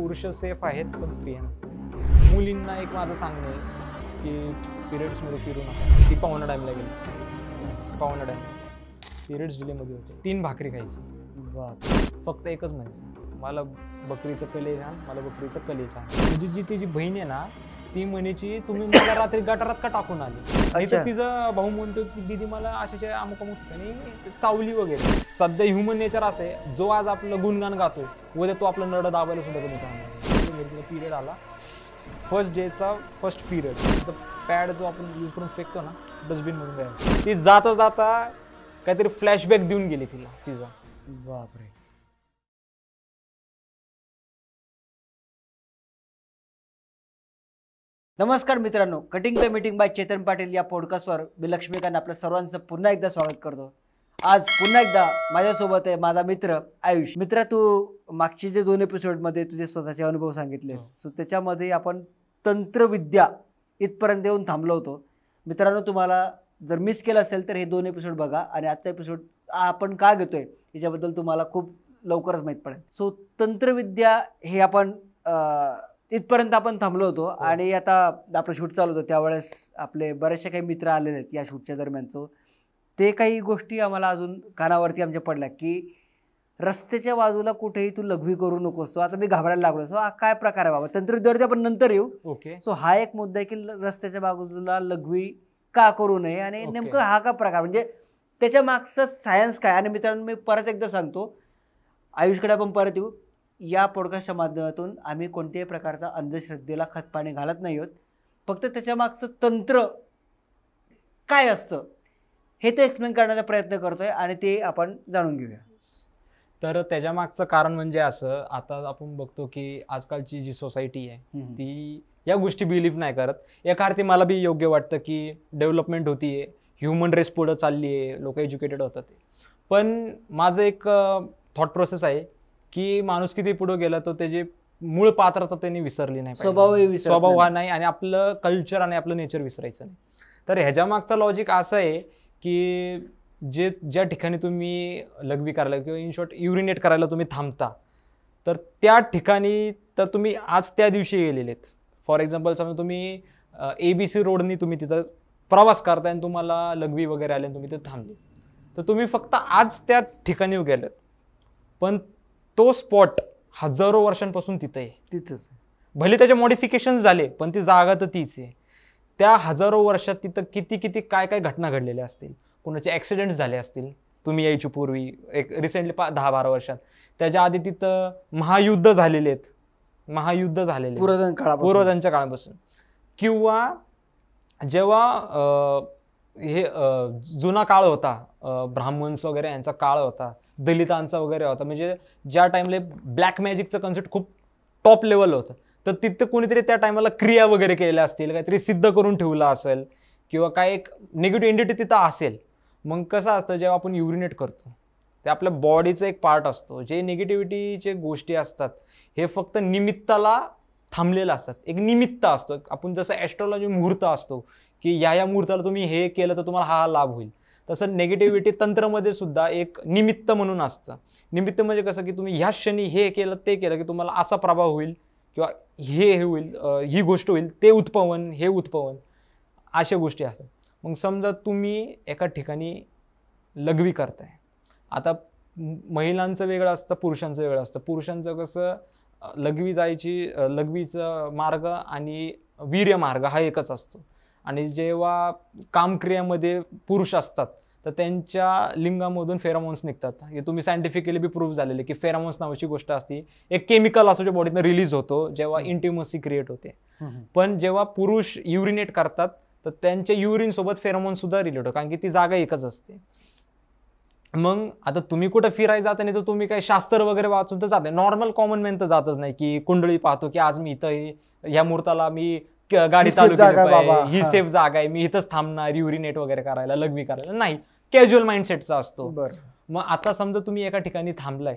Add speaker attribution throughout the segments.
Speaker 1: पुरुष सेफ आहेत पण स्त्रिया नाही. मुलींना एक माझं सांगणं आहे की पिरियड्समध्ये फिरू नका. ती पाहुणा टाईमला गेली, पाहुणा टाईम पिरियड्स डिलेमध्ये होते. 3 भाकरी खायची, फक्त एकच म्हणायचं, मला बकरीचं कले छान, मला बकरीचं कले छान. म्हणजे जी तिची बहीण आहे ना ती म्हणायची तुम्ही मला रात्री गटारात का टाकून आले. आणि तर तिचा भाऊ म्हणतो की दीदी मला अशाच्या अमुक अमुक ठिकाणी चावली वगैरे. सध्या ह्युमन नेचर असे जो आज आपलं गुणगान गातो उद्या तो आपलं नड दाबायला सुद्धा कमी काम. पिरियड आला, फर्स्ट डेचा फर्स्ट पिरियड, पॅड जो आपण यूज करून फेकतो ना डस्टबिन म्हणून काय, ती जाता जाता काहीतरी फ्लॅशबॅक देऊन गेली तिला तिचा.
Speaker 2: बापरे. नमस्कार मित्रांनो, cutting the meeting by Chetan Patil या पॉडकास्टवर मी लक्ष्मीकांत आपल्या सर्वांचं पुन्हा एकदा स्वागत करतो. आज पुन्हा एकदा माझ्यासोबत आहे माझा मित्र आयुष. मित्र, तू मागचे जे 2 एपिसोडमध्ये तुझे स्वतःचे अनुभव सांगितलेस, सो त्याच्यामध्ये आपण तंत्रविद्या इथपर्यंत येऊन थांबलो होतो. मित्रांनो, तुम्हाला जर मिस केलं असेल तर हे 2 एपिसोड बघा आणि आजचा एपिसोड आपण का घेतोय याच्याबद्दल तुम्हाला खूप लवकरच माहीत पडेल. सो तंत्रविद्या हे आपण इथपर्यंत आपण थांबलो होतो आणि आता आपलं शूट चालू होतं त्यावेळेस आपले बरेचसे काही मित्र आलेले आहेत या शूटच्या दरम्यानचं. ते काही गोष्टी आम्हाला अजून कानावरती आमच्या पडल्या की रस्त्याच्या बाजूला कुठेही तू लघवी करू नकोस. सो आता मी घाबरायला लागलो. सो काय प्रकार आहे बाबा, तंत्रविद्यावरती आपण नंतर येऊ.
Speaker 1: ओके.
Speaker 2: सो हा एक मुद्दा आहे की रस्त्याच्या बाजूला लघवी का करू नये आणि नेमकं हा का प्रकार, म्हणजे त्याच्या मागचं सायन्स काय. आणि मित्रांनो, मी परत एकदा सांगतो, आयुषकडे आपण परत येऊ. या पॉडकास्टच्या माध्यमातून आम्ही कोणत्याही प्रकारचा अंधश्रद्धेला खतपाणी घालत नाही आहोत. फक्त त्याच्या मागचं तंत्र काय असतं हे ते एक्सप्लेन करण्याचा प्रयत्न करतोय आणि ते आपण जाणून घेऊया.
Speaker 1: तर त्याच्या मागचं कारण म्हणजे असं, आता आपण बघतो की आजकालची जी सोसायटी आहे ती या गोष्टी बिलीव्ह नाही करत. एका अर्थी मला बी योग्य वाटतं की डेव्हलपमेंट होतीये, ह्युमन रेस पुढं चालली आहे, लोक एज्युकेटेड होतात. पण माझं एक थॉट प्रोसेस आहे की माणूस किती पुढे गेला तो त्याची मूळ पात्रता त्यांनी विसरली नाही, स्वभाव हा नाही आणि आपलं कल्चर आणि आपलं नेचर विसरायचं नाही. तर ह्याच्या मागचा लॉजिक असं आहे की ज्या ठिकाणी तुम्ही लघवी करायला किंवा इन शॉर्ट युरिनेट करायला तुम्ही थांबता, तर त्या ठिकाणी तर तुम्ही आज त्या दिवशी गेलेलेत. फॉर एक्झाम्पल समजा तुम्ही ABC रोडनी तुम्ही तिथं प्रवास करताय आणि तुम्हाला लघवी वगैरे आले आणि तुम्ही तिथं थांबले, तर तुम्ही फक्त आज त्या ठिकाणी गेलेत. पण तो स्पॉट हजारो वर्षांपासून तिथं आहे,
Speaker 2: तिथंच.
Speaker 1: भले त्याचे मॉडिफिकेशन झाले पण ती जागा तर तीच आहे. त्या हजारो वर्षात तिथं किती किती काय काय घटना घडलेल्या असतील, कोणाचे ॲक्सिडेंट्स झाले असतील तुम्ही यायची पूर्वी, एक रिसेंटली 10-12 वर्षात. त्याच्या आधी तिथं महायुद्ध झालेले आहेत, महायुद्ध झालेले पूर्वजांच्या काळापासून. किंवा जेव्हा हे जुना काळ होता, ब्राह्मण्स वगैरे यांचा काळ होता, दलितांचा वगैरे होता, म्हणजे ज्या टाइमला ब्लॅक मॅजिकचं कन्सेप्ट खूप टॉप लेवल होतं, तर तिथं कोणीतरी त्या टायमाला क्रिया वगैरे केल्या असतील, काहीतरी सिद्ध करून ठेवलं असेल किंवा काय एक निगेटिव्ह एंटिटी तिथं असेल. मग कसं असतं, जेव्हा आपण युरिनेट करतो ते आपल्या बॉडीचं एक पार्ट असतो. जे निगेटिव्हिटीचे गोष्टी असतात हे फक्त निमित्ताला थांबलेलं असतात, एक निमित्त असतो. आपण जसं ॲस्ट्रॉलॉजी मुहूर्त असतो की या मुहूर्ताला तुम्ही हे केलं तर तुम्हाला हा लाभ होईल, तसं नेगेटिव्हिटी तंत्रमध्ये सुद्धा एक निमित्त म्हणून असतं. निमित्त म्हणजे कसं की तुम्ही ह्या क्षणी हे केलं ते केलं की तुम्हाला असा प्रभाव होईल किंवा हे होईल, ही गोष्ट होईल, ते उत्पवन, हे उत्पवन, अशा गोष्टी असतात. मग समजा तुम्ही एका ठिकाणी लघवी करताय, आता महिलांचं वेगळं असतं, पुरुषांचं वेगळं असतं. पुरुषांचं कसं लघवीचा मार्ग आणि वीर्य मार्ग हा एकच असतो. आणि जेव्हा कामक्रियामध्ये पुरुष असतात तर त्यांच्या लिंगामधून फेरामोन्स निघतात. हे तुम्ही सायंटिफिकली बी प्रूव्ह झालेले की फेरामोन्स नावाची गोष्ट असते, एक केमिकल असतो जो बॉडीतनं रिलीज होतो जेव्हा इंटिमसी क्रिएट होते. पण जेव्हा पुरुष युरिनेट करतात तर त्यांच्या युरिन सोबत फेरामोन्स सुद्धा रिलेट होतो, कारण की ती जागा एकच असते. मग आता तुम्ही कुठं फिरायला जाता नाही तर तुम्ही काही शास्त्र वगैरे वाचून तर जात, नॉर्मल कॉमन मॅन तर जातच नाही की कुंडळी पाहतो की आज मी इथं ह्या मुहूर्ताला मी गाडी चालू केली, ही सेफ जागा आहे, मी इथंच थांबणार युरिनेट वगैरे करायला, लघवी करायला नाही. कॅज्युअल माइंडसेटचा असतो. मग आता समजा तुम्ही एका ठिकाणी थांबलाय,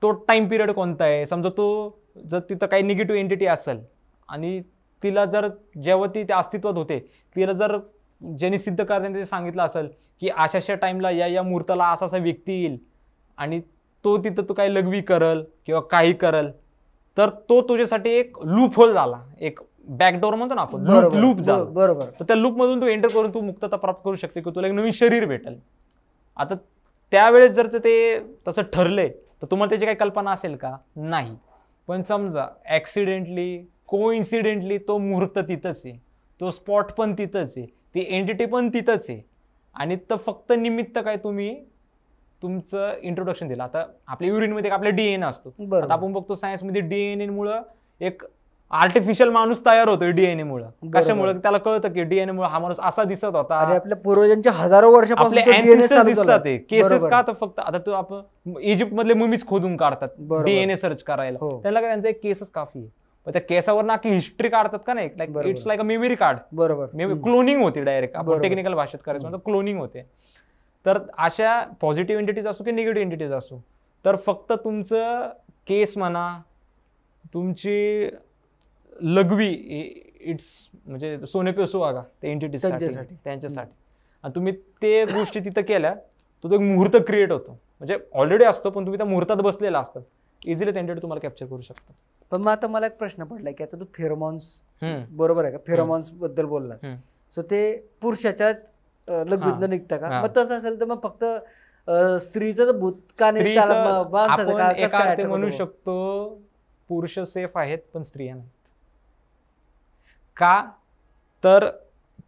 Speaker 1: तो टाइम पिरियड कोणता आहे, समजा तो जर तिथं काही निगेटिव्ह एंटिटी असेल आणि तिला जर जेव्हा ती त्या अस्तित्वात होते तिला जर ज्यांनी सिद्ध करताना ते सांगितलं असेल की अशा टाइमला या मुहूर्ताला असा व्यक्ती येईल आणि तो तिथं तो काही लघवी करल किंवा काही करल, तर तो तुझ्यासाठी एक लूप होल झाला, एक बॅकडोर म्हणतो ना आपण, लूप झाला.
Speaker 2: बरोबर.
Speaker 1: तर त्या लूप मधून तू एंटर करून तू मुक्तता प्राप्त करू शकते की तुला एक नवीन शरीर भेटेल. आता त्यावेळेस जर ते तसं ठरले तर तुम्हाला त्याची काही कल्पना असेल का? नाही. पण समजा ऍक्सिडेंटली कोइन्सिडेंटली तो मुहूर्त तिथंच आहे, तो स्पॉट पण तिथंच आहे, ती एंटिटी पण तिथंच आहे, आणि तर फक्त निमित्त काय तुम्ही तुमचं इंट्रोडक्शन दिलं. आता आपल्या युरिनमध्ये आपला डीएनए असतो. आता आपण बघतो सायन्समध्ये डीएनए मुळे एक आर्टिफिशियल माणूस तयार होतोय डीएनए मुळे. कशामुळे? त्याला कळतं की डीएनए मुळे हा माणूस असा दिसत होता.
Speaker 2: आपल्या पूर्वजांच्या हजारो वर्षापासून
Speaker 1: आपले अँसेस्टर दिसतात ते केसेस का? तर फक्त आता तो आपण इजिप्त मधले ममीज खोदून काढतात डीएनए सर्च करायला, त्याला काय त्यांचा एक केसच काफी आहे. पण त्या केसावर ना की हिस्ट्री काढतात का नाही, like it's like a memory card.
Speaker 2: बरोबर.
Speaker 1: क्लोनिंग होती डायरेक्ट, आपण टेक्निकल भाषेत करायचं म्हणजे क्लोनिंग होते. तर अशा पॉझिटिव्ह एंटिटीज असो की निगेटिव्ह एंटिटीज असो, तर फक्त तुमचं केस म्हणा, तुमची लघवी, इट्स म्हणजे सोने पे सुहागा त्या एंटिटीजसाठी, त्यांच्यासाठी. आणि तुम्ही ते गोष्टी तिथं केल्या तर तो एक मुहूर्त क्रिएट होतो. म्हणजे ऑलरेडी असतो पण तुम्ही त्या मुहूर्तात बसलेला असतात, इझिली त्या एंटिटी तुम्हाला कॅप्चर करू शकतात.
Speaker 2: पण मग आता मला एक प्रश्न पडलाय की आता तू फेरोमॉन्स बरोबर आहे का, फेरोमॉन्स बद्दल बोलला, सो ते पुरुषाच्याच लग्न निघतं का? मग तसं असेल तर मग फक्त स्त्रीचं भूत का नाही?
Speaker 1: आपण एका अर्थी म्हणू शकतो पुरुष सेफ आहेत पण स्त्रिया नाहीत. का? तर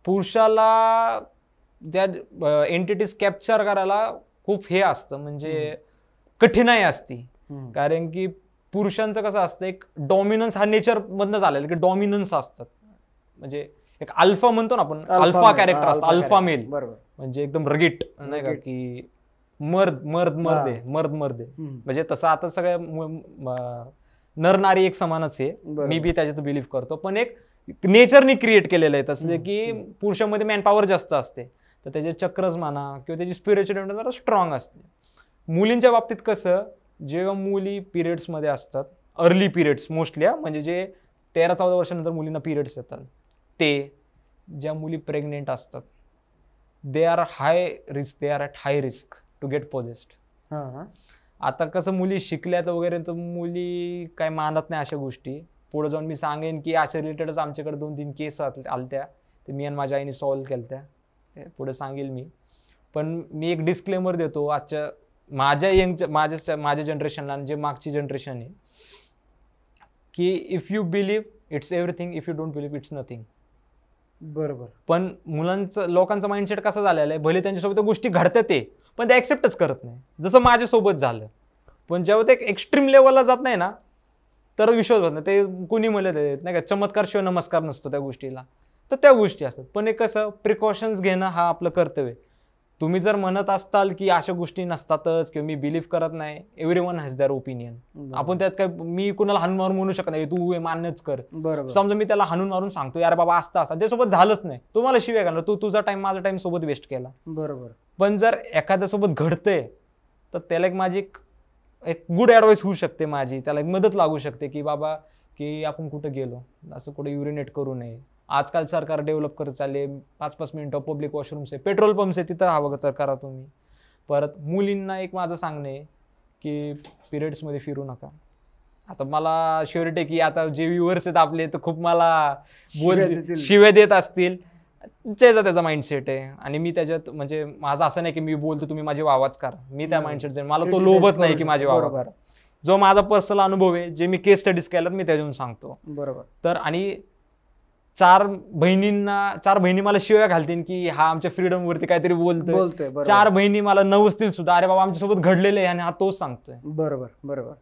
Speaker 1: पुरुषाला त्या एंटिटीज कॅप्चर करायला खूप हे असतं, म्हणजे कठीणाई असती. कारण की पुरुषांचं कसं असतं, एक डॉमिनन्स हा नेचर मधनं झालेला की डॉमिनन्स असतात. म्हणजे एक अल्फा म्हणतो ना आपण, अल्फा कॅरेक्टर असतं, अल्फा मेल, म्हणजे एकदम रगीट नाही का, की मर्द मर्द मर्दे मर्द मर्दे. म्हणजे तसं आता सगळ्या नर नारी एक समानच आहे, मी बी त्याच्यात बिलीव्ह करतो. पण एक नेचरनी क्रिएट केलेलं आहे तसं की पुरुषामध्ये मॅन पॉवर जास्त असते, तर त्याचे चक्रज म्हणा किंवा त्याची स्पिरिच्युअलिटी जरा स्ट्रॉंग असते. मुलींच्या बाबतीत कसं, जेव्हा मुली पिरियड्समध्ये असतात, अर्ली पिरियड्स मोस्टली, म्हणजे जे 13-14 वर्षानंतर मुलींना पिरियड्स येतात, ते ज्या मुली प्रेग्नेंट असतात, they are at high risk to get possessed. आता कसं मुली शिकल्यात वगैरे तर मुली काय मानत नाही अशा गोष्टी. पुढे जाऊन मी सांगेन की अशा रिलेटेडच आमच्याकडे 2-3 केस आलत्या, ते मी आणि माझ्या आईने सॉल्व्ह केलत्या, ते पुढे सांगेल मी. पण मी एक डिस्क्लेमर देतो आजच्या माझ्या जनरेशनला, जे मागची जनरेशन आहे, की if you believe it's everything, if you don't believe it's nothing.
Speaker 2: बरोबर.
Speaker 1: पण लोकांचा माइंडसेट कसा झालेला आहे, भले त्यांच्यासोबत गोष्टी घडतात ते, पण ते ऍक्सेप्टच करत नाही. जसं माझ्यासोबत झालं. पण जेव्हा ते एक्स्ट्रीम लेवलला जात नाही ना, तर विश्वास होत नाही. ते कोणी म्हणत नाही का, चमत्कार शिवाय नमस्कार नसतो त्या गोष्टीला, तर त्या गोष्टी असतात. पण एक कसं प्रिकॉशन्स घेणं हा आपलं कर्तव्य. तुम्ही जर म्हणत असताल की अशा गोष्टी नसतातच किंवा मी बिलीव्ह करत नाही, एव्हरीवन हॅज देअर ओपिनियन. आपण त्यात काय, मी कुणाला हाणून मारून म्हणू शकत नाही तू मान्यच कर. समजा मी त्याला हाणून मारून सांगतो यार बाबा असता असता, त्यासोबत झालंच नाही, तुम्हाला शिवाय घालणार, तू तुझा टाइम माझा टाइम सोबत वेस्ट केला.
Speaker 2: बरोबर.
Speaker 1: पण जर एखाद्यासोबत घडतंय तर त्याला एक माझी एक गुड ॲडवाईस होऊ शकते, माझी त्याला एक मदत लागू शकते की बाबा की आपण कुठं गेलो असं कुठे युरिनेट करू नये. आजकाल सरकार डेव्हलप करत चालले, 5-5 मिनिटं पब्लिक वॉशरूम्स आहे, पेट्रोल पंप्स आहे, तिथं हवं तर करा तुम्ही. परत मुलींना एक माझं सांगणे की पिरियड्समध्ये फिरू नका. आता मला शुअरिटी की आता जे व्ह्युअर्स आहेत आपले तर खूप मला शिव्या देत असतील, त्याचा माइंडसेट आहे. आणि मी त्याच्यात म्हणजे माझं असं नाही की मी बोलतो तुम्ही माझी वावाच करा, मी त्या माइंडसेट मला तो लोभच नाही की माझी वावा करा. जो माझा पर्सनल अनुभव आहे, जे मी केस स्टडीज केल्यात मी त्याच्यातून सांगतो.
Speaker 2: बरोबर.
Speaker 1: तर आणि 4 बहिणी मला शिव्या घालतील की हा आमच्या फ्रीडम वरती काहीतरी बोलतोय. 4 बहिणी मला नवसतील सुद्धा, अरे बाबा आमच्यासोबत घडलेले आहे आणि हा तोच सांगतोय.
Speaker 2: बरोबर बरोबर.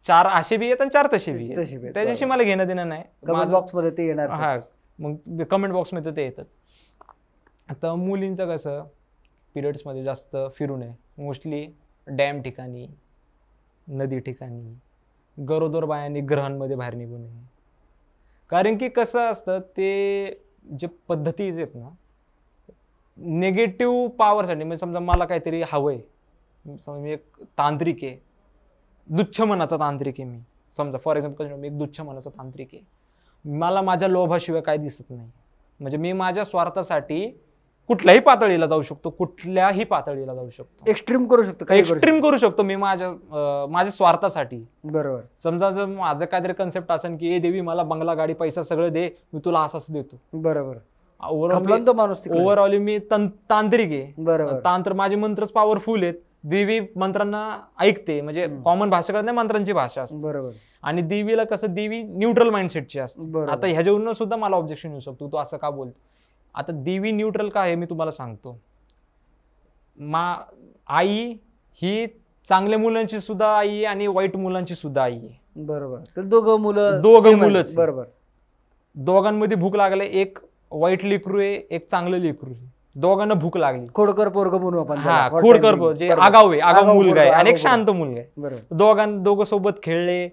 Speaker 1: 4 असे बी आहेत आणि 4 तसे बी आहेत, त्याच्याशी मला घेणं देणं नाही.
Speaker 2: कमेंट बॉक्स मध्ये ते येणार.
Speaker 1: हा, मग कमेंट बॉक्स मध्ये ते येतच. आता मुलींचं कसं, पिरियड्स मध्ये जास्त फिरू नये, मोस्टली डॅम ठिकाणी, नदी ठिकाणी, गरोदर बायांनी ग्रहांमध्ये बाहेर निघू नये. कारण की कसं असतं, ते जे पद्धतीज आहेत ना निगेटिव्ह पॉवरसाठी, म्हणजे समजा मला काहीतरी हवंय, समजा मी एक तांत्रिक आहे, दुच्छ मनाचा तांत्रिक आहे मी, समजा फॉर एक्झाम्पल मी एक दुच्छ मनाचा तांत्रिक आहे, मला माझ्या लोभाशिवाय काय दिसत नाही, म्हणजे मी माझ्या स्वार्थासाठी कुठल्याही पातळीला जाऊ शकतो, कुठल्याही पातळीला जाऊ शकतो,
Speaker 2: एक्स्ट्रीम करू शकतो, काही करू
Speaker 1: एक्स्ट्रीम करू शकतो मी माझ्या स्वार्थासाठी.
Speaker 2: शकतो. बरोबर.
Speaker 1: समजा जर माझं काहीतरी कन्सेप्ट असेल की ए देवी मला बंगला गाडी पैसा सगळं दे, मी तुला असंच देतो.
Speaker 2: बरोबर. खपला तो माणूस तिकडे.
Speaker 1: ओव्हरऑल मी तांत्रिक आहे.
Speaker 2: बरोबर.
Speaker 1: तांत्र माझे मंत्रच पॉवरफुल आहेत. देवी मंत्रांना ऐकते, म्हणजे कॉमन भाषा कळत नाही, मंत्रांची भाषा असते.
Speaker 2: बरोबर.
Speaker 1: आणि देवीला कसं, देवी न्यूट्रल माइंडसेटची असते.
Speaker 2: बरोबर.
Speaker 1: आता ह्याच्यावरून सुद्धा मला ऑब्जेक्शन येऊ शकतो, तू असं का बोलतो. आता देवी न्यूट्रल का आहे मी तुम्हाला सांगतो. आई ही चांगल्या मुलांची सुद्धा आई आहे आणि वाईट मुलांची सुद्धा आई आहे.
Speaker 2: बरोबर. तर दोघं मुलंच.
Speaker 1: बरोबर. दोघांमध्ये भूक लागले, एक वाईट लेकरू आहे, एक चांगलं लेकरू आहे. दोघांना भूक लागली.
Speaker 2: खोडकर पोरग म्हणू आपण.
Speaker 1: खोडकर जे आगाव आहे, आगाव मुलगा आहे आणि एक शांत मुलगा आहे.
Speaker 2: बरोबर.
Speaker 1: दोघं सोबत खेळले.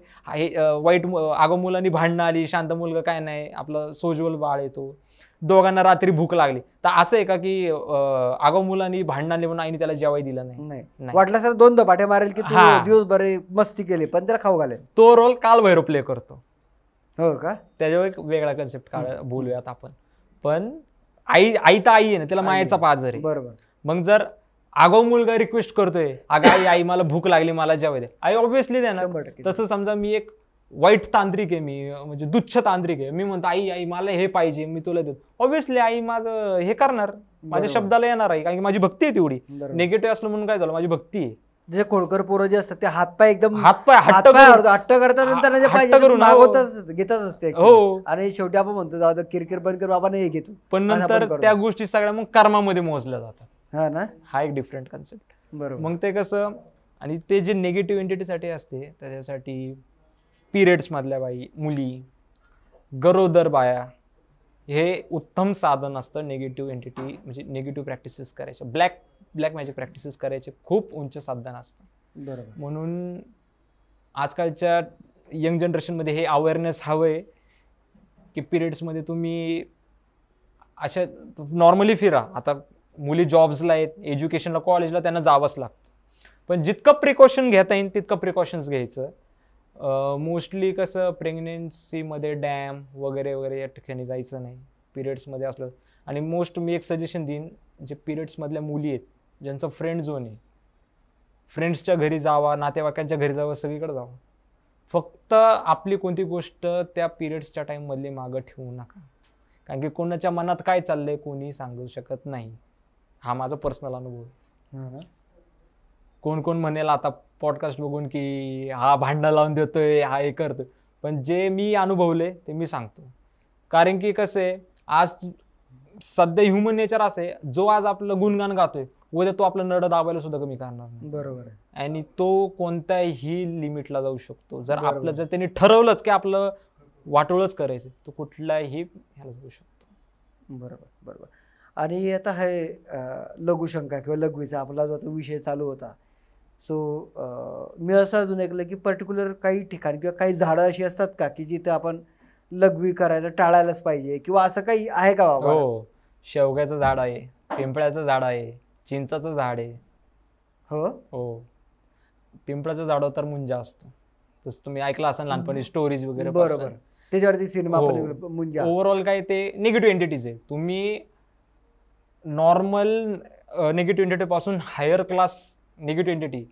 Speaker 1: वाईट आगाव मुलांनी भांडणं आली, शांत मुलगा काय नाही, आपलं सोज्वल बाळ येतो. दोघांना रात्री भूक लागली. तर असं आहे का की आगाव मुलांनी भांडण आली म्हणून आईने त्याला जेवाय दिलं नाही.
Speaker 2: वाटलं सर 2 धपाटे मारेल की तू दिवसभर मस्ती केली पण त्याला खाऊ घालेल.
Speaker 1: तो रोल कालभैरव प्ले करतो.
Speaker 2: हो का.
Speaker 1: त्याच्यावर एक वेगळा कन्सेप्ट बोलूयात आपण. पण आई तर आई आहे ना, त्याला मायाचा पाझर आहे.
Speaker 2: बरोबर.
Speaker 1: मग जर आगाऊ मुलगा रिक्वेस्ट करतोय, अगं आई मला भूक लागली, मला जेवाय दे, आई ऑब्व्हियसली देणार. तसं समजा मी एक वाईट तांत्रिक आहे, मी म्हणजे तुच्छ तांत्रिक आहे, मी म्हणतो आई मला हे पाहिजे, मी तुला देतो, ऑब्व्हियसली आई माझं हे करणार, माझ्या शब्दाला येणार आहे, कारण की माझी भक्ती आहे तेवढी. निगेटिव्ह असलं म्हणून काय झालं, माझी भक्ती आहे.
Speaker 2: जे खोडकर पोरं जे असतात ते हातपाय एकदम
Speaker 1: हट्ट
Speaker 2: करतात आणि त्यांना जे पाहिजे घेतच असते.
Speaker 1: हो.
Speaker 2: आणि शेवटी आपण म्हणतो दादा किरकिर बंद कर बाबा, नाही घेतो.
Speaker 1: पण नंतर त्या गोष्टी सगळ्या मग कर्मामध्ये मोजल्या जातात.
Speaker 2: हा ना.
Speaker 1: हा एक डिफरंट कन्सेप्ट.
Speaker 2: बरोबर.
Speaker 1: मग ते कसं, आणि ते जे निगेटिव्ह एंटिटीसाठी असते, त्याच्यासाठी पिरियड्स मधल्या मुली, गरोदर बाया, हे उत्तम साधन असतं निगेटिव्ह एंटिटी, म्हणजे निगेटिव्ह प्रॅक्टिसेस करायचे, ब्लॅक मॅजिक प्रॅक्टिसेस करायचे खूप उंच साधन असतं.
Speaker 2: बरोबर.
Speaker 1: म्हणून आजकालच्या यंग जनरेशनमध्ये हे अवेअरनेस हवंय की पिरियड्समध्ये तुम्ही अशा नॉर्मली फिरा. आता मुली जॉब्सला आहेत, एज्युकेशनला, कॉलेजला त्यांना जावंच लागतं, पण जितकं प्रिकॉशन घेता येईल तितकं प्रिकॉशन्स घ्यायचं. मोस्टली कसं प्रेग्नेन्सीमध्ये डॅम वगैरे वगैरे या ठिकाणी जायचं नाही पिरियड्समध्ये असलं. आणि मी एक सजेशन देईन, जे पिरियड्समधल्या मुली आहेत ज्यांचं फ्रेंड झोन आहे, फ्रेंड्सच्या घरी जावा, नातेवाईकांच्या घरी जावं, सगळीकडे जावं. फक्त आपली कोणती गोष्ट त्या पिरियड्सच्या टाईममधली मागं ठेवू नका, कारण की कोणाच्या मनात काय चाललंय कोणी सांगू शकत नाही. हा माझा पर्सनल अनुभव आहे. कोण म्हणेल आता पॉडकास्ट बघून की हा भांडणं लावून देतोय, हा हे करतोय, पण जे मी अनुभवले ते मी सांगतो. कारण की कसं आहे, आज सध्या ह्युमन नेचर असं आहे, जो आज आपलं गुणगान गातोय उद्या तो आपलं नड दाबायला सुद्धा कमी करणार नाही.
Speaker 2: बरोबर आहे.
Speaker 1: आणि तो कोणत्याही लिमिटला जाऊ शकतो. जर आपलं जर त्यांनी ठरवलंच की आपलं वाटोळच करायचं, तो कुठल्याही ह्याला जाऊ शकतो.
Speaker 2: बरोबर बरोबर. आणि आता हे लघुशंका किंवा लघवीचा आपला जो तो विषय चालू होता, सो मी असं अजून ऐकलं की पर्टिक्युलर काही ठिकाणी किंवा काही झाडं अशी असतात का की जिथे आपण लघवी करायचं टाळायलाच पाहिजे, किंवा असं काही आहे का बाबा?
Speaker 1: हो, शेवग्याचं झाड आहे, पिंपळाचं झाड आहे, चिंचाचं झाड आहे. हो, पिंपळाचं झाड तर मुंजा असतो, तसं तुम्ही ऐकलं असाल लहानपणी स्टोरीज वगैरे.
Speaker 2: बरोबर, त्याच्यावरती सिनेमा पण मुंजा.
Speaker 1: ओव्हरऑल काय ते निगेटिव्ह एंटिटीज आहे. तुम्ही नॉर्मल निगेटिव्ह एंटिटी पासून हायर क्लास निगेटिव्ह एंटिटी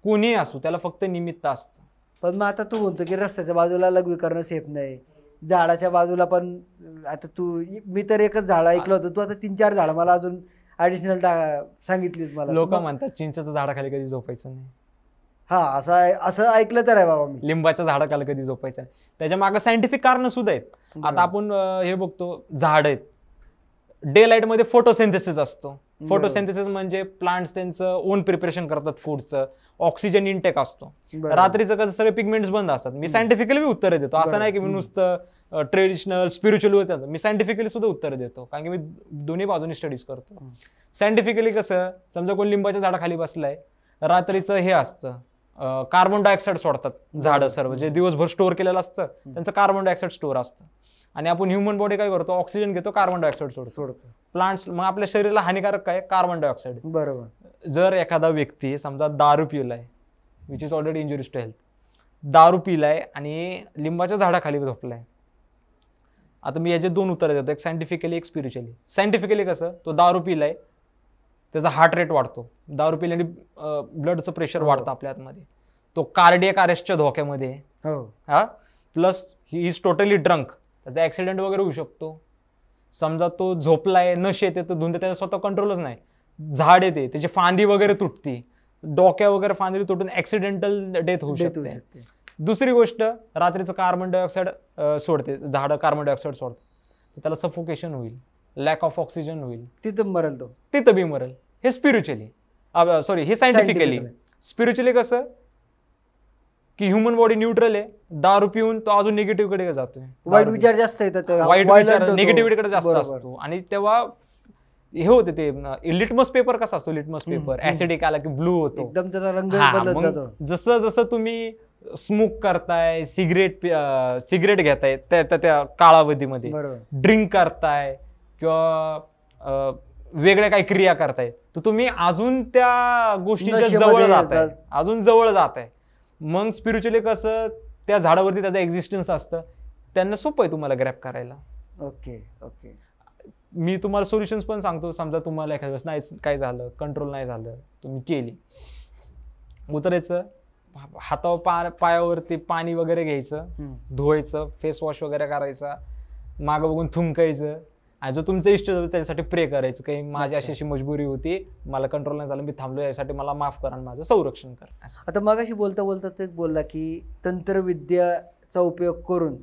Speaker 1: कोणी असू, त्याला फक्त निमित्त असतं.
Speaker 2: पण मग आता तू म्हणतो की रस्त्याच्या बाजूला लघवी करणं सेफ नाही, झाडाच्या बाजूला पण. आता मी तर एकच झाड ऐकलं होतं, तू आता 3-4 झाड मला अजून ऍडिशनल सांगितलीच मला.
Speaker 1: लोक म्हणतात चिंचेच्या झाडाखाली कधी झोपायचं नाही.
Speaker 2: हा, असं ऐकलं तर आहे बाबा मी.
Speaker 1: लिंबाच्या झाडाखाली कधी झोपायचं नाही, त्याच्या मागे सायंटिफिक कारण सुद्धा आहेत. आता आपण हे बघतो, झाड आहेत, डे लाईट मध्ये फोटोसिंथेसिस असतो. फोटोसिंथेसिस म्हणजे प्लांट्स त्यांचं ओन प्रिपरेशन करतात फूडचं, ऑक्सिजन इनटेक असतो. रात्रीचं कसं सगळे पिगमेंट्स बंद असतात. मी सायंटिफिकली मी उत्तर देतो, असं नाही की मी नुसतं ट्रेडिशनल स्पिरिच्युअल होतं, मी सायंटिफिकली सुद्धा उत्तर देतो, कारण की मी दोन्ही बाजूनी स्टडीज करतो. सायंटिफिकली कसं, समजा कोण लिंबाच्या झाडाखाली बसलाय, रात्रीचं हे असतं कार्बन डायऑक्साईड सोडतात झाडं सर्व, जे दिवसभर स्टोअर केलेलं असतं त्यांचं कार्बन डायऑक्साईड स्टोअर असतं. आणि आपण ह्युमन बॉडी काय करतो, ऑक्सिजन घेतो, कार्बन डायऑक्साईड सोडतो. प्लांट्स मग आपल्या शरीराला हानिकारक काय, कार्बन डायऑक्साईड.
Speaker 2: बरोबर.
Speaker 1: जर एखादा व्यक्ती समजा दारू पिलाय, which is already injurious to health, दारू पिलाय आणि लिंबाच्या झाडाखाली झोपलाय, आता मी याचे 2 उत्तर देतो, एक सायंटिफिकली एक स्पिरिच्युअली. सायंटिफिकली कसं, तो दारू पिलाय, त्याचा हार्ट रेट वाढतो, दारू पिल्याने ब्लडचं प्रेशर वाढतं आपल्या आतमध्ये, तो कार्डियक अरेस्टच्या धोक्यामध्ये आहे.
Speaker 2: हो
Speaker 1: हा plus he is totally drunk, त्याचा ऍक्सिडेंट वगैरे होऊ शकतो. समजा तो झोपलाय, नशे येते, तर धुंद त्याचा स्वतः कंट्रोलच नाही, झाड येते, त्याची फांदी वगैरे तुटती, डोक्या वगैरे फांदी तुटून ऍक्सिडेंटल डेथ होऊ शकते. दुसरी गोष्ट, रात्रीचं कार्बन डायऑक्साईड सोडते, झाडं कार्बन डायऑक्साईड सोडतात, तर त्याला सफोकेशन होईल, लॅक ऑफ ऑक्सिजन होईल,
Speaker 2: तिथं मरल तो,
Speaker 1: तिथं बी मरेल. हे स्पिरिच्युअली, सॉरी हे सायंटिफिकली. स्पिरिच्युअली कसं की ह्युमन बॉडी न्यूट्रल आहे, दारू पिऊन तो अजून निगेटिव्ह कडे जातोय,
Speaker 2: वाईट विचार जास्त येतात,
Speaker 1: वाईट विचार निगेटिव्हिटी कडे जास्त असतो. आणि तेव्हा हे होते ते लिटमस पेपर कसा असतो, लिटमस पेपर ऍसिडिक आला की ब्लू होतो,
Speaker 2: एकदम त्याचा रंग
Speaker 1: हा,
Speaker 2: बदलत
Speaker 1: मग
Speaker 2: जातो.
Speaker 1: जसं जसं तुम्ही स्मोक करताय, सिगरेट घेताय त्या कालावधीमध्ये,
Speaker 2: बरोबर.
Speaker 1: ड्रिंक करताय किंवा वेगळ्या काही क्रिया करताय, तर तुम्ही अजून त्या गोष्टीच्या
Speaker 2: नशेमध्ये
Speaker 1: जवळ जाताय, अजून जवळ जाताय. मग स्पिरिच्युअली कसं, त्या झाडावरती त्याचं एक्झिस्टन्स असतं, त्यांना सोपं आहे तुम्हाला ग्रॅप करायला.
Speaker 2: Okay okay.
Speaker 1: मी तुम्हाला सोल्युशन्स पण सांगतो. समजा तुम्हाला एखाद्या वेळेस नाही काय झालं, कंट्रोल नाही झालं, तुम्ही केली, उतरायचं, हातावर पायावरती पाणी वगैरे घ्यायचं, धुवायचं, फेस वॉश वगैरे करायचा, मागं बघून थुंकायचं, आणि जो तुमचा इष्ट होता त्याच्यासाठी प्रे करायचं, काही माझी अशी अशी मजबुरी होती, मला कंट्रोल नाही झालं, मी थांबलो, यासाठी मला माफ करा आणि माझं संरक्षण कर.
Speaker 2: आता मगाशी बोलता बोलता तो एक बोलला की तंत्रविद्याचा उपयोग करून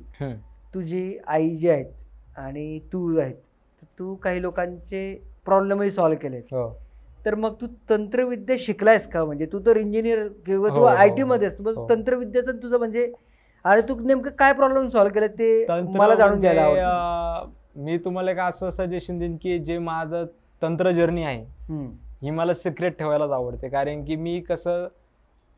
Speaker 2: तुझी आई जी आहेत आणि तू आहेत, तर तू काही लोकांचे प्रॉब्लेमही सॉल्व्ह केलेत. तर मग तू तंत्रविद्या शिकलायस का? म्हणजे तू तर इंजिनियर किंवा तू IT मध्ये असतो, तंत्रविद्याचं तुझं म्हणजे, आणि तू नेमकं काय प्रॉब्लेम सॉल्व्ह केले ते मला जाणून घ्यायला आवडतं.
Speaker 1: मी तुम्हाला एक असं सजेशन देईन की जे माझं तंत्र जर्नी आहे ही मला सिक्रेट ठेवायलाच आवडते, कारण की मी कसं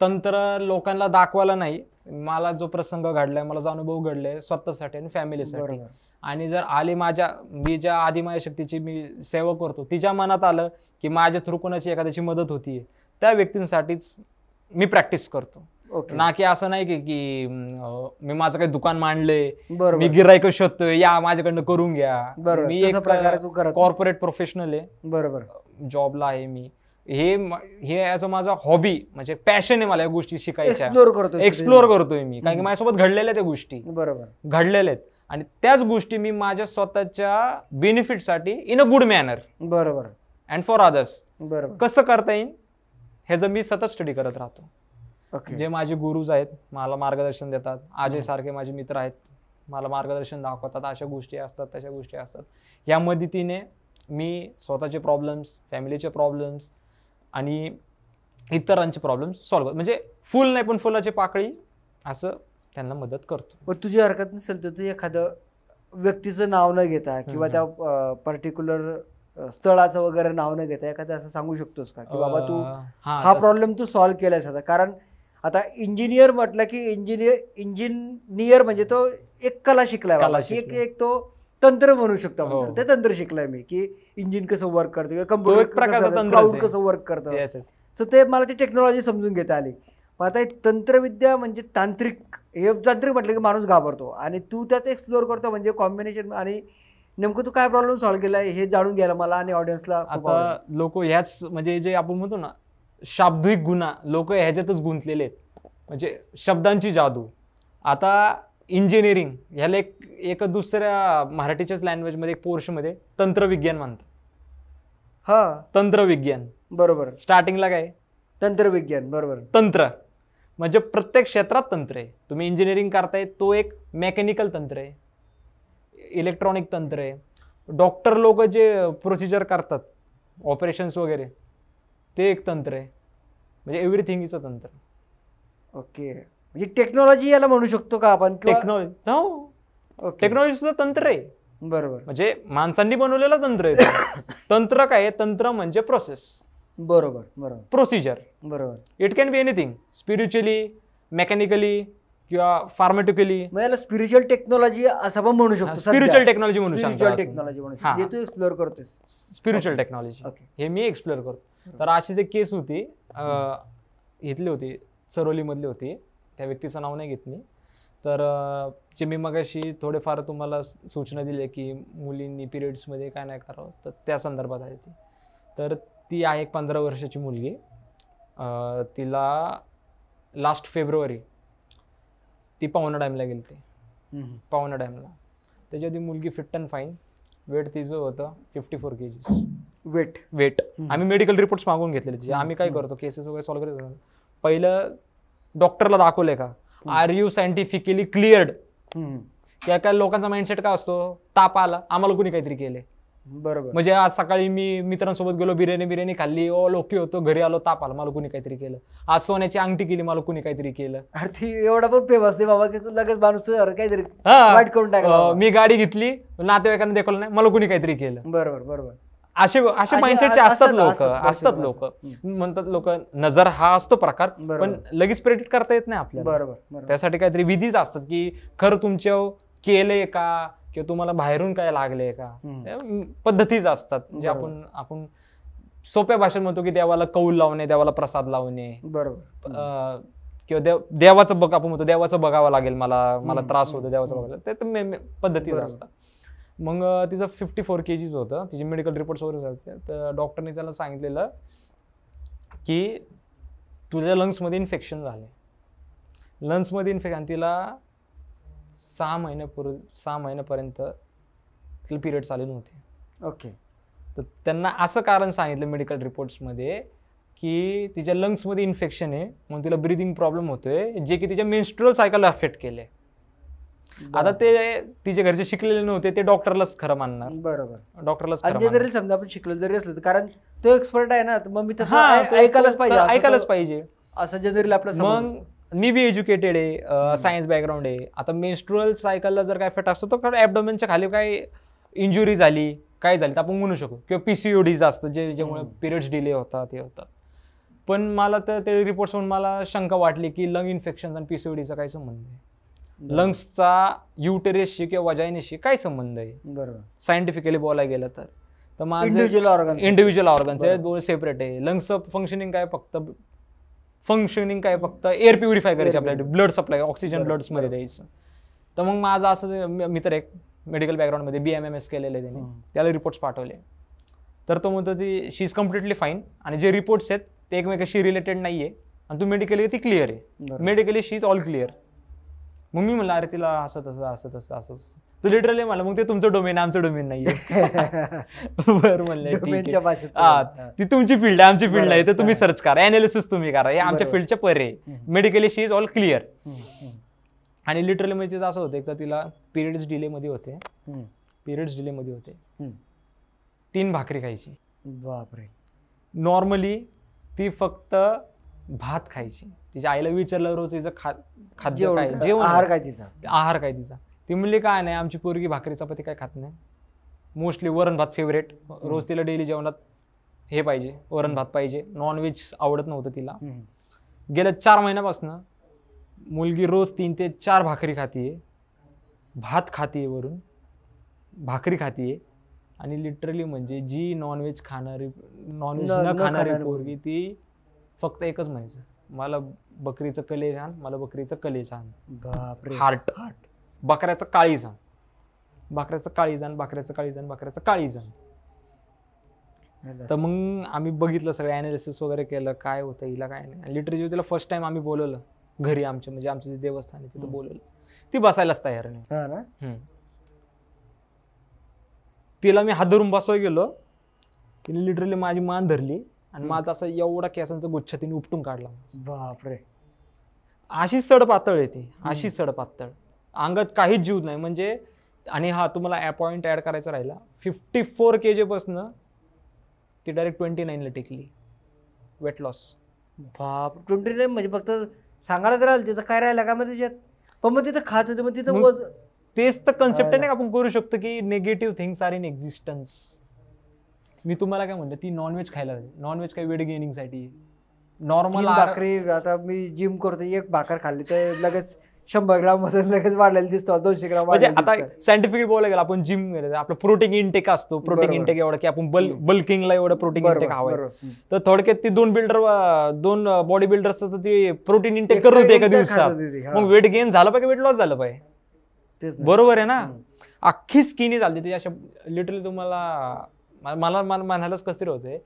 Speaker 1: तंत्र लोकांना दाखवायला नाही, मला जो प्रसंग घडलाय, मला जो अनुभव घडलाय स्वतःसाठी आणि फॅमिलीसाठी, आणि जर आली मी ज्या आदिमाया शक्तीची मी सेवा करतो, तिच्या मनात आलं की माझ्या थ्रू कोणाची एखाद्याची मदत होतीये, त्या व्यक्तींसाठीच मी प्रॅक्टिस करतो. ना की असं नाही की मी माझं काही दुकान मांडले, मी गिरायक शोधतोय, या माझ्याकडनं करून घ्या. मी एक कॉर्पोरेट प्रोफेशनल आहे,
Speaker 2: बरोबर,
Speaker 1: जॉबला आहे मी. हे ॲज अ माझा हॉबी, म्हणजे पॅशन आहे मला या गोष्टी शिकायच्या, एक्सप्लोर करतोय मी, कारण की माझ्यासोबत घडलेल्या त्या गोष्टी, बरोबर घडलेल्या आहेत, आणि त्याच गोष्टी मी माझ्या स्वतःच्या बेनिफिटसाठी इन अ गुड मॅनर,
Speaker 2: बरोबर,
Speaker 1: अँड फॉर अदर्स,
Speaker 2: बरोबर,
Speaker 1: कसं करता येईल ह्याचं मी सतत स्टडी करत राहतो. जे माझे गुरुज आहेत मला मार्गदर्शन देतात, अजय सारखे माझे मित्र आहेत, मला मार्गदर्शन दाखवतात, अशा गोष्टी असतात, तशा गोष्टी असतात. या मदतीने मी स्वतःचे प्रॉब्लेम्स, फॅमिलीचे प्रॉब्लेम्स आणि इतरांचे प्रॉब्लेम्स सॉल्व्ह, म्हणजे फुल नाही पण फुलाची पाकळी, असं त्यांना मदत करतो.
Speaker 2: पण तुझी हरकत नसेल तर तू एखादं व्यक्तीचं नाव न घेता किंवा त्या पर्टिक्युलर स्थळाचं वगैरे नाव न घेता एखादं असं सांगू शकतोस का की बाबा तू हा प्रॉब्लेम तू सॉल्व्ह केलायस? कारण आता इंजिनियर म्हटलं की इंजिनियर म्हणजे तो एक कला शिकलाय, एक तो तंत्र म्हणू शकतो आपण, ते तंत्र शिकलाय मी की इंजिन कसं वर्क करतं किंवा कम्प्युटर कसं वर्क करतं, सो ते मला ती टेक्नॉलॉजी समजून घेता आली. पण आता तंत्रविद्या म्हणजे तांत्रिक म्हटलं की माणूस घाबरतो, आणि तू त्यात एक्सप्लोअर करतो, म्हणजे कॉम्बिनेशन, आणि नेमकं तू काय प्रॉब्लेम सॉल्व्ह केलाय हे जाणून घ्यायला मला आणि ऑडियन्सला.
Speaker 1: आता लोक ह्याच म्हणजे जे आपण म्हणतो ना शाब्दिक गुन्हा, लोक ह्याच्यातच गुंतलेले आहेत, म्हणजे शब्दांची जादू. आता इंजिनिअरिंग ह्याला एक दुसऱ्या मराठीच्याच लँग्वेजमध्ये एक पोर्शनमध्ये तंत्रविज्ञान म्हणतात.
Speaker 2: हा,
Speaker 1: तंत्रविज्ञान,
Speaker 2: बरोबर.
Speaker 1: स्टार्टिंगला काय
Speaker 2: तंत्रविज्ञान, बरोबर.
Speaker 1: तंत्र म्हणजे प्रत्येक क्षेत्रात तंत्र आहे. तुम्ही इंजिनिअरिंग करताय तो एक मेकॅनिकल तंत्र आहे, इलेक्ट्रॉनिक तंत्र आहे. डॉक्टर लोक जे प्रोसिजर करतात, ऑपरेशन्स वगैरे, ते एक तंत्र आहे. म्हणजे एव्हरीथिंग इज अ तंत्र.
Speaker 2: ओके, म्हणजे टेक्नॉलॉजी याला म्हणू शकतो का आपण?
Speaker 1: टेक्नॉलॉजी सुद्धा तंत्र आहे,
Speaker 2: बरोबर.
Speaker 1: म्हणजे माणसांनी बनवलेलं तंत्र आहे. तंत्र काय आहे? तंत्र म्हणजे प्रोसेस,
Speaker 2: बरोबर, बरोबर,
Speaker 1: प्रोसिजर,
Speaker 2: बरोबर.
Speaker 1: It can be anything, spiritually, mechanically किंवा फार्माटिकली.
Speaker 2: याला स्पिरिच्युअल टेक्नॉलॉजी असं पण म्हणू शकतो,
Speaker 1: स्पिरिच्युअल टेक्नॉलॉजी म्हणू शकतो,
Speaker 2: स्पिरिच्युअल टेक्नॉलॉजी म्हणू शकतो, जे तू एक्सप्लोअर करतोस.
Speaker 1: स्पिरिच्युअल टेक्नॉलॉजी हे मी एक्सप्लोअर करतो. तर अशीच एक केस होती, इथली होती, सरोली मधली होती, त्या व्यक्तीचं नाव नाही घेत मी. तर जे मी मगाशी थोडेफार तुम्हाला सूचना दिली की मुलींनी पिरियड्समध्ये काय नाही करावं, तर त्या संदर्भात आहे ती. तर ती आहे एक 15 वर्षाची मुलगी. तिला लास्ट फेब्रुवारी ती पावना डॅमला गेली होती. पावना डॅमला त्याच्या आधी मुलगी फिट अँड फाईन. वेट तिचं होतं 54 kgs. वेट आम्ही मेडिकल रिपोर्ट्स मागून घेतलेले तिचे. आम्ही काय करतो, केसेस वगैरे सॉल्व्ह करतो, पहिलं डॉक्टरला दाखवलंय का, आर यू सायंटिफिकली क्लिअर्ड. त्या काय लोकांचा माइंडसेट काय असतो, ताप आला आम्हाला कोणी काहीतरी केलंय.
Speaker 2: बरोबर.
Speaker 1: म्हणजे आज सकाळी मी मित्रांसोबत गेलो, बिर्याणी खाल्ली, लोकी होतो, घरी आलो, ताप आला, मला कोणी काहीतरी केलं. आज सोन्याची अंगठी केली, मला कोणी काहीतरी केलं.
Speaker 2: अरे ती एवढा पण फेमस नाही बाबा की तू लगेच माणूस काहीतरी वाईट करून टाकला.
Speaker 1: मी गाडी घेतली, नातेवाईकांना दाखवलं नाही, मला कोणी काहीतरी केलं.
Speaker 2: बरोबर.
Speaker 1: असे माइंडसेटचे असतात लोक म्हणतात. लोक नजर हा असतो प्रकार, पण लगेच प्रेडिक्ट करता येत नाही आपल्याला.
Speaker 2: बरोबर.
Speaker 1: त्यासाठी काहीतरी विधीच असतात की खरं तुमच्या केलंय का, किंवा तुम्हाला बाहेरून काय लागले का, पद्धतीच असतात. म्हणजे आपण सोप्या भाषेत म्हणतो की देवाला कौल लावणे, देवाला प्रसाद लावणे.
Speaker 2: बरोबर.
Speaker 1: किंवा देवाचं आपण म्हणतो देवाचं बघावं लागेल, मला त्रास होतो देवाचं बघावं लागेल, ते पद्धतीच असतात. मग तिचं 54 kgs होतं. तिचे मेडिकल रिपोर्ट्स वगैरे झाले. तर डॉक्टरने त्याला सांगितलेलं की तुझ्या लंग्समध्ये इन्फेक्शन झाले. लंग्समध्ये इन्फेक्शन, तिला 6 महिन्यापर्यंत तिला पिरियड्स आले नव्हते.
Speaker 2: ओके.
Speaker 1: तर त्यांना असं कारण सांगितलं मेडिकल रिपोर्ट्समध्ये की तिच्या लंग्समध्ये इन्फेक्शन आहे, म्हणून तिला ब्रिदिंग प्रॉब्लेम होतोय, जे की तिच्या मेन्स्ट्रुअल सायकलला अफेक्ट केले. आता ते तिचे घरचे शिकलेले नव्हते, ते डॉक्टरलाच खरं मानणार.
Speaker 2: बरोबर.
Speaker 1: डॉक्टरलाच
Speaker 2: जरी समजा आपण शिकलो जरी असलो, कारण तो एक्सपर्ट आहे ना, मग मी ऐकायलाच पाहिजे असं जनरली आपलं.
Speaker 1: मग मी बी एज्युकेटेड आहे, सायन्स बॅकग्राऊंड आहे. आता मेन्स्ट्रुअल सायकलला जर काय इफेक्ट असतो, तर ॲबडोमेनच्या खाली काय इंजुरी झाली, काय झाली तर आपण म्हणू शकू, किंवा PCOD असतं ज्यामुळे पिरियड्स डिले होतात, हे होतात. पण मला तर ते रिपोर्ट्स म्हणून मला शंका वाटली की लंग इन्फेक्शन आणि PCODचा काय संबंध आहे. लंग्सचा युटेरसशी किंवा वजायनेशी काय संबंध आहे.
Speaker 2: बरोबर.
Speaker 1: सायंटिफिकली बोलायला गेलं तर माझं
Speaker 2: इंडिव्हिज्युअल
Speaker 1: ऑर्गन्स आहे, दोन सेपरेट आहे. लंग्सचं फंक्शनिंग काय फक्त एअर प्युरिफाय करायचे, आपल्याला ब्लड सप्लाय, ऑक्सिजन ब्लड्समध्ये द्यायचं. तर मग माझं असं मित्र एक मेडिकल बॅकग्राऊंडमध्ये BMMS केलेलं आहे त्याने, त्याला रिपोर्ट्स पाठवले. तर तो म्हणतो ती शी इज कम्प्लिटली फाईन, आणि जे रिपोर्ट्स आहेत ते एकमेकाशी रिलेटेड नाहीये, आणि तू मेडिकली ती क्लिअर आहे, medically she is all clear. मग मी म्हणलं अरे तिला असं तसं तू लिटरली मला, मग ते तुमचं डोमेन आमचं डोमेन नाहीये. बरं म्हणलं ती तुमची फील्ड आहे, आमची फील्ड नाही, तर तुम्ही सर्च करा, अनालिसिस तुम्ही करा, हे आमच्या फील्डच्या परे. Medically she is all clear. आणि लिटरली म्हणजे तिचं असं होतं, एक तर तिला पिरियड्स डिले मध्ये होते. 3 भाकरी खायची.
Speaker 2: बापरे.
Speaker 1: नॉर्मली ती फक्त भात खायची. तिच्या आईला विचारलं रोज तिचं खाद्य काय, जेवण आहार काय तिचा. ती म्हणली काय नाही, आमची पोरगी भाकरी चपाती काय खात नाही, मोस्टली वरण भात फेवरेट. रोज तिला डेली जेवणात हे पाहिजे, वरण भात पाहिजे. नॉनव्हेज आवडत नव्हतं तिला. गेल्या 4 महिन्यापासून मुलगी रोज 3 ते 4 भाकरी खातीये, भात खातीये, वरून भाकरी खातीये. आणि लिटरली म्हणजे जी नॉनव्हेज न खाणारी पोरगी, ती फक्त एकच म्हणायचं, मला बकरीचं कलेज आण, मला बकरीचं कलेज आण. हार्ट बकऱ्याचं काळीज आण, बकऱ्याचं काळीज आण, बकऱ्याचं काळीज आण, बकऱ्याचं काळीज आण. तर मग आम्ही बघितलं, सगळं अनालिसिस वगैरे केलं, काय होतं हिला काय नाही. लिटरली तिला फर्स्ट टाइम आम्ही बोलवलं घरी, म्हणजे आमचं जे देवस्थान आहे तिथं बोलवलं. ती बसायलाच तयार नाही. तिला मी हात धरून बसवाय गेलो, तिने लिटरली माझी मान धरली आणि माझा असं एवढा केसांचा गुच्छ तिने उपटून काढला.
Speaker 2: बापरे.
Speaker 1: अशी सड पातळ आहे ती, अशी सड पातळ, अंगात काहीच जीव नाही म्हणजे. आणि हा तुम्हाला पॉइंट ऍड करायचा राहिला, 54 kg पासून ती डायरेक्ट 29ला टेकली वेट लॉस.
Speaker 2: बाप. 29 म्हणजे फक्त सांगायलाच राहिलं, तिचं काय राहिलं का मग त्याच्यात. पण मग तिथं खात होते, मग तिथं
Speaker 1: तेच तर कन्सेप्ट नाही आपण करू शकतो की negative things are in existence. मी तुम्हाला काय म्हणलं, ती नॉनव्हेज खायला, नॉनव्हेज काय वेट गेनिंग साठी. नॉर्मल
Speaker 2: भाकरी, आता मी जिम करतो, 1 भाकर खाल्ली तर लगेच 100 ग्राम वजन लगेच वाढलेलं दिसतो, 200 ग्राम
Speaker 1: म्हणजे
Speaker 2: वाढलेलं
Speaker 1: आता
Speaker 2: दिसतं.
Speaker 1: सायंटिफिक बोलायला गेलं, आपण जिम आपलं प्रोटीन इंटेक असतो, प्रोटीन
Speaker 2: बरोबर.
Speaker 1: इंटेक एवढं की आपण बल्किंगला एवढं प्रोटीन
Speaker 2: बरोबर,
Speaker 1: इंटेक हवंय.
Speaker 2: बरोबर.
Speaker 1: तर थोडक्यात ती दोन बॉडी बिल्डर्स ती प्रोटीन इंटेक
Speaker 2: एकदा-
Speaker 1: करत होते एका
Speaker 2: एकदा
Speaker 1: दिवसात.
Speaker 2: खात होती ती, हा.
Speaker 1: मग वेट गेन झालं पाहिजे, वेट लॉस झालं पाहिजे.
Speaker 2: तेच ना.
Speaker 1: बरोबर आहे ना. अख्खी स्किनी झाली ती अशा लिटरली. तुम्हाला मला म्हणायलाच कसं तरी होतंय,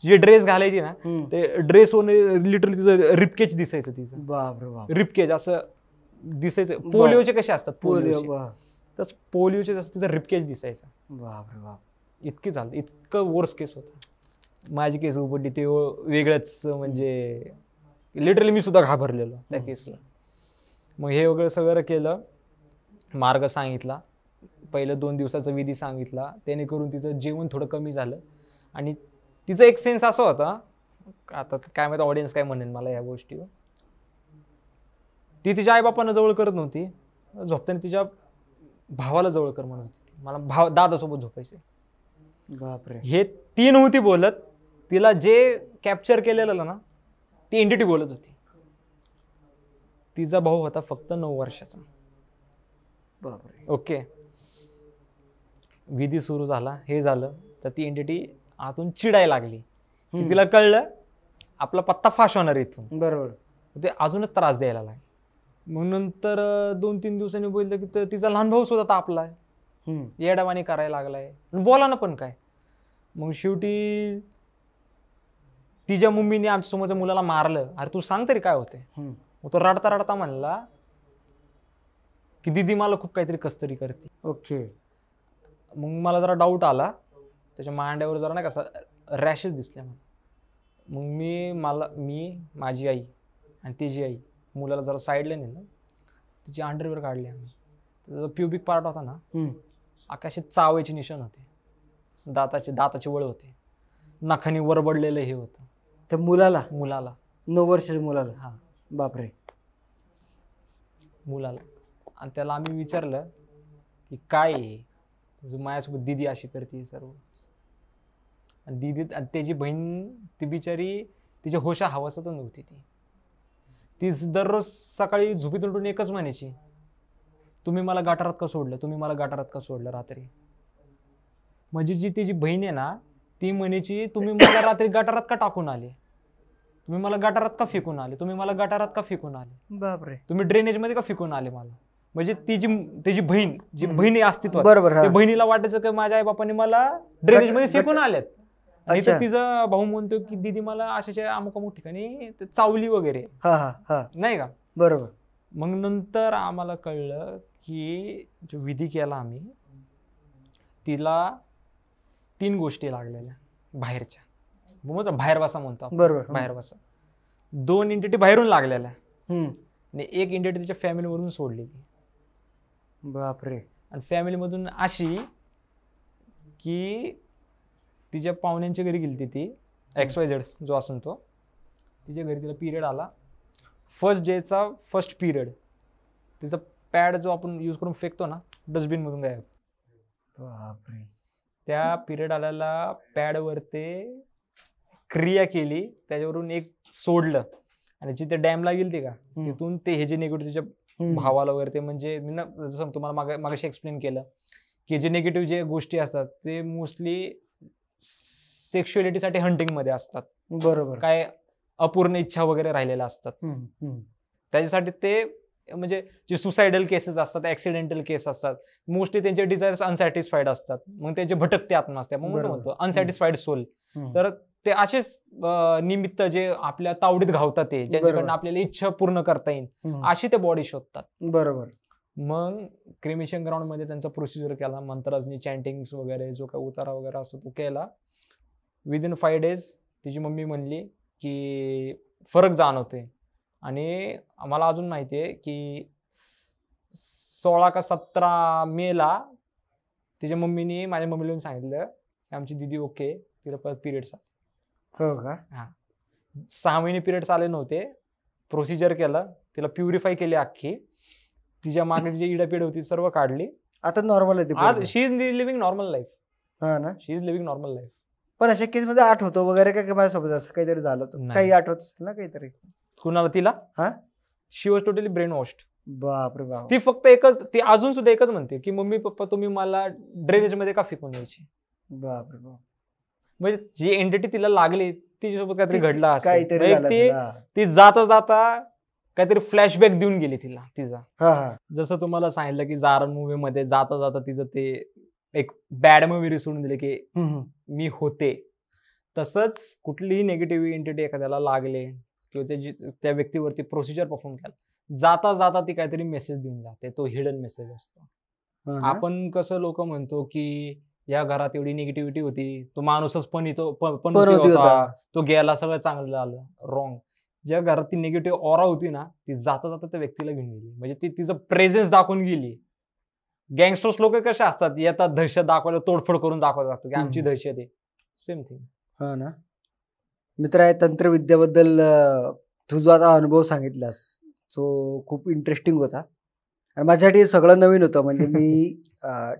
Speaker 1: जे ड्रेस घालायची ना ते ड्रेस वर लिटरली तिचं रिपकेज दिसायचं, तिचं
Speaker 2: बापरे बाप.
Speaker 1: रिपकेज असं दिसायचं. पोलिओचे कसे असतात,
Speaker 2: पोलिओ.
Speaker 1: तर पोलिओचे जसं तिचं रिपकेज दिसायचं.
Speaker 2: बापरे बाप.
Speaker 1: इतकी झालं, इतकं वर्स केस होतं. माझी केस उपडली ते वेगळंच, म्हणजे लिटरली मी सुद्धा घाबरलेलो त्या केसला. मग हे वगैरे सगळं केलं, मार्ग सांगितला, पहिलं 2 दिवसाचा विधी सांगितला, त्याने करून तिचं जेवण थोडं कमी झालं. आणि तिचा एक सेन्स असा होता, आता काय माहिती ऑडियन्स काय म्हणेल मला या गोष्टीवर, ती तिच्या आईबापांना जवळ करत नव्हती, झोपताना तिच्या भावाला जवळ कर म्हणत होती. मला दादासोबत झोपायचे.
Speaker 2: बापरे.
Speaker 1: हे ती नव्हती बोलत, तिला जे कॅप्चर केलेलं ना ती एंटिटी बोलत होती. तिचा भाऊ होता फक्त 9 वर्षाचा.
Speaker 2: बापरे.
Speaker 1: ओके, विधी सुरू झाला, हे झालं, तर ती एंटिटी आतून चिडायला लागली. की तिला कळलं आपला पत्ता फाश होणार इथून.
Speaker 2: बरोबर.
Speaker 1: ते अजूनच त्रास द्यायला लागला. मग नंतर 2-3 दिवसांनी बोललं की तिचा लहान भाऊ सुद्धा तापलाय, येडावाणी करायला लागलाय, बोला ना पण काय. मग शेवटी तिच्या मम्मीने आमच्या समोरच्या मुलाला मारलं. अरे तू सांग तरी काय होते. मग तो रडता रडता म्हणला की दीदी मला खूप काहीतरी कसतरी करते.
Speaker 2: ओके.
Speaker 1: मग मला जरा डाऊट आला, त्याच्या मांड्यावर जरा नाही का रॅशेस दिसले मला. मग मी माझी आई आणि तिची आई मुलाला जरा साईडला नेलं, तिची अंडरवेअर काढली आम्ही. त्याचा प्युबिक पार्ट होता ना, आकाशी चावायची निशाण होते, दाताचे वळ होते, नखानी वरबडलेलं हे होतं
Speaker 2: त्या मुलाला 9 वर्षाच्या मुलाला.
Speaker 1: हा,
Speaker 2: बापरे.
Speaker 1: मुलाला. आणि त्याला आम्ही विचारलं की काय आहे तुझं, माझ्यासोबत दीदी अशी करते सर्व. आणि दीदी आणि त्याची बहीण ती बिचारी तिच्या होशा हवासातच नव्हती. ती दररोज सकाळी झोपेतून उठून एकच म्हणायची, तुम्ही मला गटारात का सोडलं, तुम्ही मला गटारात का सोडलं रात्री. म्हणजे जी तिची बहीण आहे ना, ती म्हणायची तुम्ही मला रात्री गटारात का टाकून आले, तुम्ही मला गटारात का फेकून आले, तुम्ही मला गटारात का फेकून आले,
Speaker 2: बापरे.
Speaker 1: तुम्ही ड्रेनेज मध्ये का फेकून आले मला. म्हणजे त्याची बहीण, जी बहिणी अस्तित्वात,
Speaker 2: बरोबर.
Speaker 1: त्या बहिणीला वाटायचं की माझ्या आई बापाने मला ड्रेनेज मध्ये फेकून आलेत. आणि तर तिचा भाऊ म्हणतो की दीदी मला अशाच्या अमुक अमुक ठिकाणी चावली वगैरे, नाही का.
Speaker 2: बरोबर.
Speaker 1: मग नंतर आम्हाला कळलं की जो विधी केला आम्ही, तिला 3 गोष्टी लागलेल्या बाहेरच्या, बाहेर बसा म्हणतो
Speaker 2: बरोबर.
Speaker 1: बाहेर बसा. 2 एंटिटी बाहेरून लागलेल्या आणि 1 एंटिटी तिच्या फॅमिलीमधून सोडलेली.
Speaker 2: बापरे.
Speaker 1: आणि फॅमिलीमधून अशी की तिच्या पाहुण्यांच्या घरी गेली ती XYZ जो असून तो, तिच्या घरी तिला पिरियड आला. फर्स्ट डेचा फर्स्ट पिरियड तिचा पॅड जो आपण यूज करून फेकतो ना डस्टबिन मधून गायब.
Speaker 2: बापरे.
Speaker 1: त्या पिरियड आलेला पॅडवर ते क्रिया केली, त्याच्यावरून एक सोडलं आणि जिथे डॅमला गेली का तिथून ते हे जे निगेटिव्ह तिच्या भावाला वगैरे, ते म्हणजे मी ना जसं तुम्हाला मागाशी एक्सप्लेन केलं की जे निगेटिव्ह जे गोष्टी असतात ते मोस्टली सेक्शुअलिटीसाठी हंटिंग मध्ये असतात.
Speaker 2: बरोबर.
Speaker 1: काय अपूर्ण इच्छा वगैरे राहिलेल्या असतात, त्याच्यासाठी ते म्हणजे जे सुसायडल केसेस असतात, ऍक्सिडेंटल केस असतात, मोस्टली त्यांचे डिझायर्स अनसॅटिस्फाईड असतात. मग त्यांचे भटकते आत्मा असते, मग म्हणतो अनसॅटिस्फाईड सोल. तर ते असेच निमित्त जे आपल्या तावडीत घावतात, ते ज्यांच्याकडनं आपल्याला इच्छा पूर्ण करता येईल अशी ते बॉडी शोधतात.
Speaker 2: बरोबर.
Speaker 1: मग क्रिमेशन ग्राउंड मध्ये त्यांचा प्रोसिजर केला, मंत्राजनी चॅन्टिंग्स वगैरे जो काय उतारा वगैरे असतो तो केला. विदिन 5 days तिची मम्मी म्हणली की फरक जाणवते. आणि आम्हाला अजून माहिती आहे की 16 का 17 मेला तिच्या मम्मीने माझ्या मम्मीला सांगितलं की आमची दीदी ओके, तिला परत पिरियड्स आले.
Speaker 2: हो का.
Speaker 1: हा, 6 महिने पिरियड्स आले नव्हते. प्रोसिजर केलं, तिला प्युरिफाय केली अख्खी, तिच्या मागे जी इडापिड होती सर्व काढली.
Speaker 2: आता नॉर्मल आहे.
Speaker 1: आज शी इज लिव्हिंग नॉर्मल लाईफ.
Speaker 2: हा ना.
Speaker 1: शी इज लिव्हिंग नॉर्मल लाईफ.
Speaker 2: पण अशा केस मध्ये आठवतो वगैरे काय माझ्यासोबत असं काहीतरी झालं तर काही आठवत असेल ना काहीतरी.
Speaker 1: कुणाला? तिला?
Speaker 2: हा.
Speaker 1: शी वॉज टोटली ब्रेन वॉश्ड.
Speaker 2: बापरे बाप.
Speaker 1: ती फक्त एकच, ती अजून सुद्धा एकच म्हणते की मम्मी पप्पा तुम्ही मला ड्रेनेज मध्ये का फेकून यायची.
Speaker 2: बापरे बाप.
Speaker 1: म्हणजे जी एंटिटी तिला लागली तिच्यासोबत काहीतरी
Speaker 2: ती-
Speaker 1: घडलं असेल.
Speaker 2: काहीतरी
Speaker 1: म्हणजे
Speaker 2: झालं
Speaker 1: ती
Speaker 2: असेल, हा.
Speaker 1: ती जाता जाता काहीतरी फ्लॅशबॅक देऊन गेली तिला तिचा.
Speaker 2: हा हा.
Speaker 1: जसं तुम्हाला सांगितलं की जारण मूवी मध्ये जाता जाता तिचं ते एक बॅड मूवी सोडून दिले की
Speaker 2: हम्म, हम्म.
Speaker 1: मी होते. तसंच कुठलीही निगेटिव्ह एंटिटी एखाद्याला लागले किंवा त्या व्यक्तीवरती प्रोसिजर परफॉर्म केला, जाता जाता ती काहीतरी मेसेज देऊन जाते. तो हिडन मेसेज असतो.
Speaker 2: हा ना?
Speaker 1: आपण कसं लोक म्हणतो की या घरात एवढी निगेटिव्हिटी होती, तो माणूसच पनौती
Speaker 2: पनौती
Speaker 1: होता,
Speaker 2: होता.
Speaker 1: तो गेला, सगळं चांगलं झालं. रॉंग. ज्या घरात ती निगेटिव्ह ऑरा होती ना, ती जाता जाता त्या व्यक्तीला घेऊन गेली. म्हणजे ती तिचं प्रेझेन्स दाखवून गेली. गँगस्टर्स लोक कसे असतात, येतात दहशत दाखवायला, तोडफोड करून दाखवतात की आमची दहशत आहे. Same thing.
Speaker 2: हा ना. मित्र आहे, तंत्रविद्याबद्दल तू जो आता अनुभव सांगितलास तो खूप इंटरेस्टिंग होता आणि माझ्यासाठी सगळं नवीन होतं. म्हणजे मी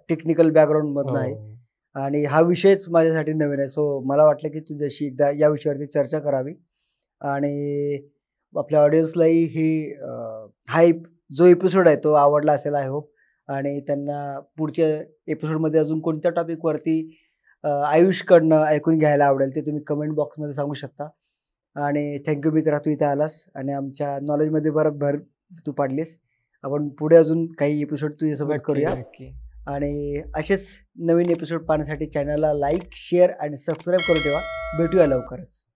Speaker 2: टेक्निकल बॅकग्राऊंड मधनं आहे आणि हा विषयच माझ्यासाठी नवीन आहे. सो मला वाटलं की तुझ्याशी एकदा या विषयावरती चर्चा करावी आणि आपल्या ऑडियन्सलाही हा जो एपिसोड आहे तो आवडला असेल आय होप. आणि त्यांना पुढच्या एपिसोडमध्ये अजून कोणत्या टॉपिकवरती आयुषकडनं ऐकून घ्यायला आवडेल ते तुम्ही कमेंट बॉक्समध्ये सांगू शकता. आणि थँक्यू मित्रा, तू इथे आलास आणि आमच्या नॉलेजमध्ये बरं भर तू पाडलीस. आपण पुढे अजून काही एपिसोड तुझ्यासोबत करूया
Speaker 1: नक्की.
Speaker 2: आणि असेच नवीन एपिसोड पाहण्यासाठी चॅनलला लाईक, शेअर आणि सबस्क्राईब करून ठेवा. भेटूया लवकरच.